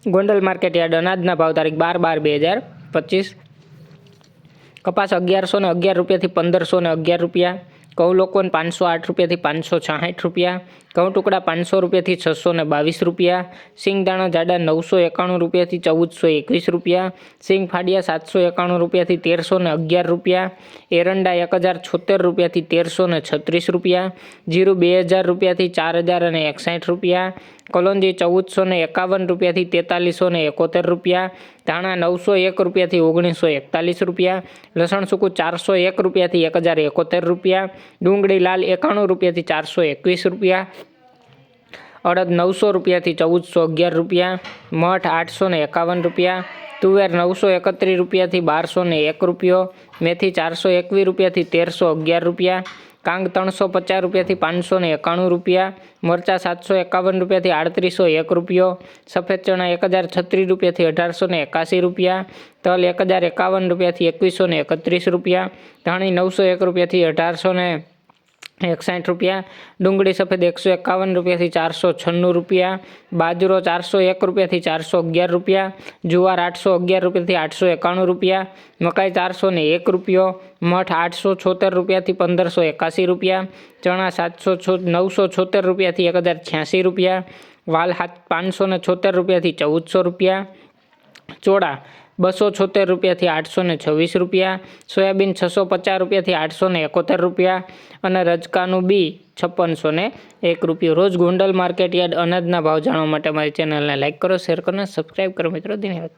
Gondal market yard અનાજના ભાવ તારીખ 12/12/2025। કપાસ 1111 રૂપિયાથી 1511 રૂપિયા। ઘઉં લોકોને 508 રૂપિયાથી 566 રૂપિયા। ઘઉં ટુકડા 500 રૂપિયાથી 622 રૂપિયા। સિંગદાણા જાડા 991 રૂપિયાથી 1421 રૂપિયા। સિંગ ફાડિયા 791 રૂપિયાથી 1311 રૂપિયા। એરંડા 1076 રૂપિયાથી 1336 રૂપિયા। જીરું 2000 રૂપિયાથી 4061 રૂપિયા। કલોંજી 1451 રૂપિયાથી 4371 રૂપિયા। ધાણા 901 રૂપિયાથી 1941 રૂપિયા। લસણ સૂકું 401 રૂપિયાથી 1071 રૂપિયા। ડુંગળી લાલ 91 રૂપિયાથી 421 રૂપિયા। અડદ 900 રૂપિયાથી 1411 રૂપિયા। મઠ 851 રૂપિયા। તુવેર 931 રૂપિયાથી 1201 રૂપિયો। મેથી 421 રૂપિયાથી 1311 રૂપિયા। કાંગ 350 રૂપિયાથી 591 રૂપિયા। મરચાં 751 રૂપિયાથી 3801 રૂપિયો। સફેદ ચણા 1036 રૂપિયાથી 1881 રૂપિયા। તલ 1051 રૂપિયાથી 2131 રૂપિયા। ધાણી 901 રૂપિયાથી 1861 રૂપિયા। ડુંગળી સફેદ 151 રૂપિયાથી 496 રૂપિયા। બાજરો 401 રૂપિયાથી 411 રૂપિયા। જુવાર 811 રૂપિયાથી 891 રૂપિયા। મકાઈ 401 રૂપિયો। મઠ 876 રૂપિયાથી 1581 રૂપિયા। ચણા 976 રૂપિયાથી 1086 રૂપિયા। વાલ 576 રૂપિયાથી 1400 રૂપિયા। ચોળા 276 રૂપિયાથી 826 રૂપિયા। સોયાબીન 650 રૂપિયાથી 871 રૂપિયા અને રજકાનું બી 5601 રૂપિયો। રોજ ગોંડલ માર્કેટ યાર્ડ અનાજના ભાવ જાણવા માટે મારી ચેનલને લાઇક કરો, શેર કરો અને સબસ્ક્રાઈબ કરો મિત્રો. ધન્યવાદ.